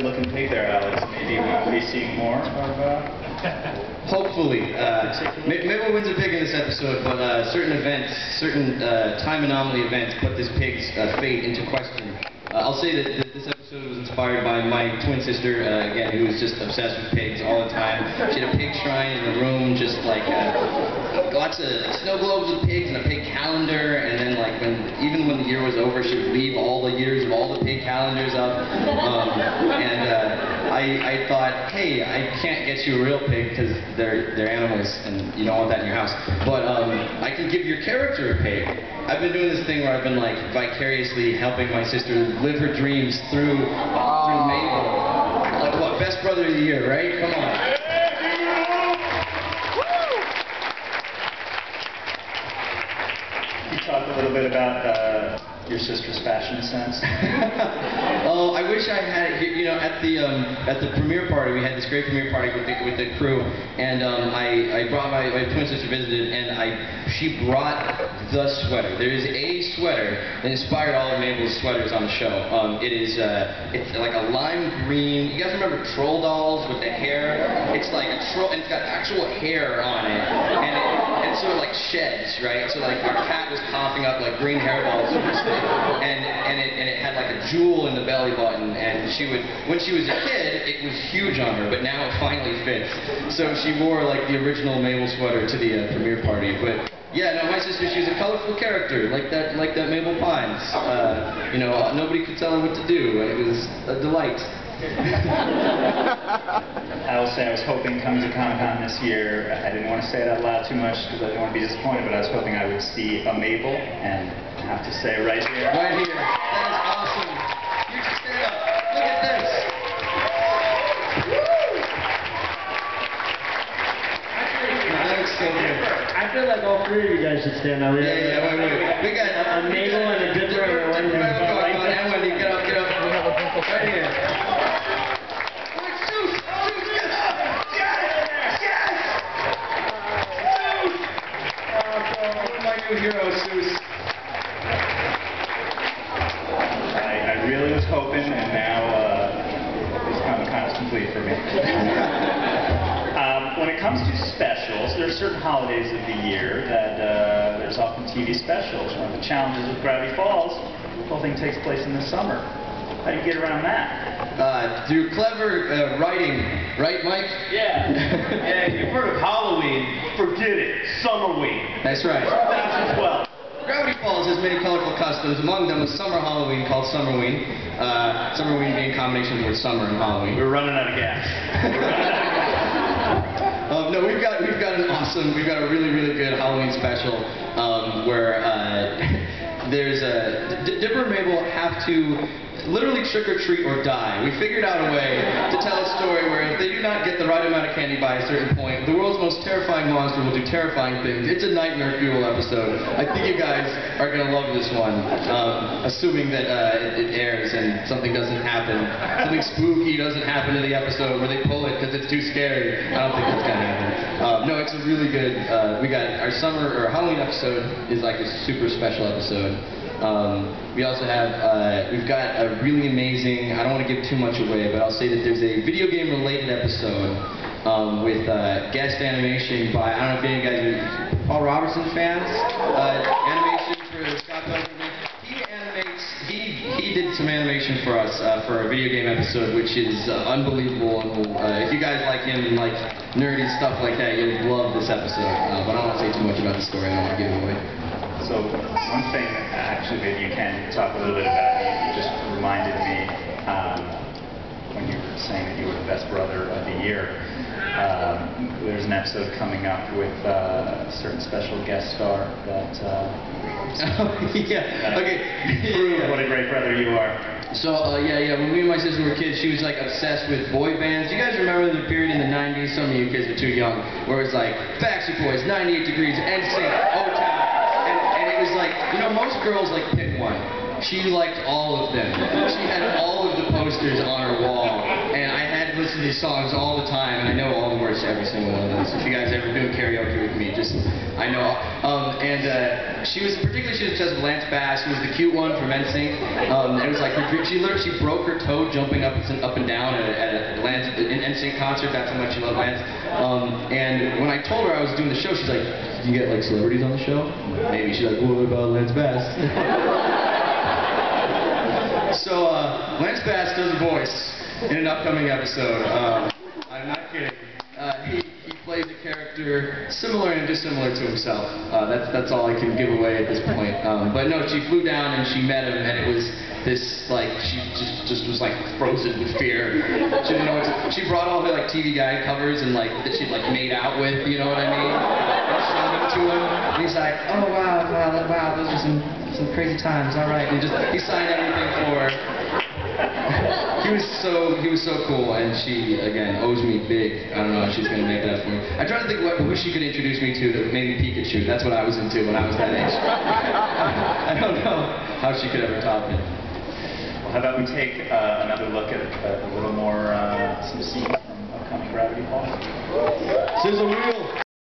Looking pig there, Alex. Maybe we'll be seeing more of hopefully. Maybe we'll win a pig in this episode, but certain events, certain time anomaly events put this pig's fate into question. I'll say that this episode was inspired by my twin sister, again, who was just obsessed with pigs all the time. She had a pig shrine in the room, just like lots of snow globes with pigs and a pig calendar, and then like even when the year was over, she would leave all the years of all the pig calendars up. I thought, hey, I can't get you a real pig because they're animals and you don't want that in your house. But I can give your character a pig. I've been doing this thing where I've been like vicariously helping my sister live her dreams through Mabel. Like what? Best brother of the year, right? Come on. Can you talk a little bit about your sister's fashion sense? Oh, I wish I had. You know, at the premiere party, we had this great premiere party with the crew, and I brought my twin sister visited, and she brought the sweater. There is a sweater that inspired all of Mabel's sweaters on the show. It's like a lime green. You guys remember troll dolls with the hair? It's like a troll, and it's got actual hair on it, and it sort of like sheds, right? So like our cat was coughing up like green hairballs. And it had like a jewel in the belly button, and when she was a kid, it was huge on her, but now it finally fits. So she wore like the original Mabel sweater to the premiere party. But yeah, no, my sister, she's a colorful character, like that Mabel Pines. You know, nobody could tell her what to do. It was a delight. I will say I was hoping coming to Comic-Con this year, I didn't want to say it out loud too much because I didn't want to be disappointed, but I was hoping I would see a Mabel, and I have to say right here. Right here. That is awesome. You can stand up. Look at this. I feel like all three of you guys should stand up. Yeah, wait. We got a Mabel and a Dipper and a Wendy. And Wendy, get up. Right here. Hero, Seuss. I really was hoping, and now this Comic-Con is complete for me. When it comes to specials, there are certain holidays of the year that there's often TV specials. One of the challenges with Gravity Falls, the whole thing takes place in the summer. How do you get around that? Through clever writing, right, Mike? Yeah. Yeah, you've heard of Halloween. Forget it. Summerween. That's right. That's as well. Gravity Falls has many colorful customs. Among them was summer Halloween called Summerween. Summerween being a combination of the word summer and Halloween. We're running out of gas. No, we've got a really good Halloween special where there's Dipper and Mabel have to literally trick or treat or die. We figured out a way to tell a story where if they do not get the right amount of candy by a certain point, the world's most terrifying monster will do terrifying things. It's a nightmare fuel episode. I think you guys are going to love this one, assuming that it airs and something doesn't happen. Something spooky doesn't happen in the episode where they pull it because it's too scary. I don't think that's going to happen. No, it's a really good, we got our Halloween episode is like a super special episode. We also have, we've got a really amazing, I don't want to give too much away, but I'll say that there's a video game related episode with guest animation by, I don't know if any of you guys are Paul Robertson fans, animation for Scott Pilgrim. He did some animation for us for a video game episode, which is unbelievable, and if you guys like him and like nerdy stuff like that, you'll love this episode, but I don't want to say too much about the story, I don't want to give it away. So one thing actually that you can talk a little bit about, you just reminded me when you were saying that you were the best brother of the year. There's an episode coming up with a certain special guest star that prove what a great brother you are. So, when me and my sister were kids, she was like obsessed with boy bands. You guys remember the period in the 90s? Some of you kids are too young, where it was like Backstreet Boys, 98 Degrees, NSYNC, O-Town. And it was like, you know, most girls like pick one. She liked all of them. She had all of the posters on her wall. And I had listen to these songs all the time, and I know all the words to every single one of those. If you guys ever do karaoke with me, I know. She was obsessed with Lance Bass, who was the cute one from NSYNC. It was like she broke her toe jumping up and down at an NSYNC concert. That's how much she loved Lance. And when I told her I was doing the show, she's like, "Do you get like celebrities on the show?" Maybe. She's like, "What about Lance Bass?" So Lance Bass does a voice in an upcoming episode. I'm not kidding. He plays a character similar and dissimilar to himself. That's all I can give away at this point. But no, she flew down and she met him, and it was this like she just was like frozen with fear. She didn't know what to. She brought all her like TV guide covers and like that she'd like made out with. You know what I mean? And showed them to him, and he's like, "Oh wow, those are some crazy times. All right," and he signed everything for her. He was so cool, and she again owes me big. I don't know how she's gonna make that up for me. I try to think who she could introduce me to that maybe Pikachu. That's what I was into when I was that age. I don't know how she could ever top it. Well, how about we take another look at a little more some scenes from upcoming Gravity Falls. Sizzle reel.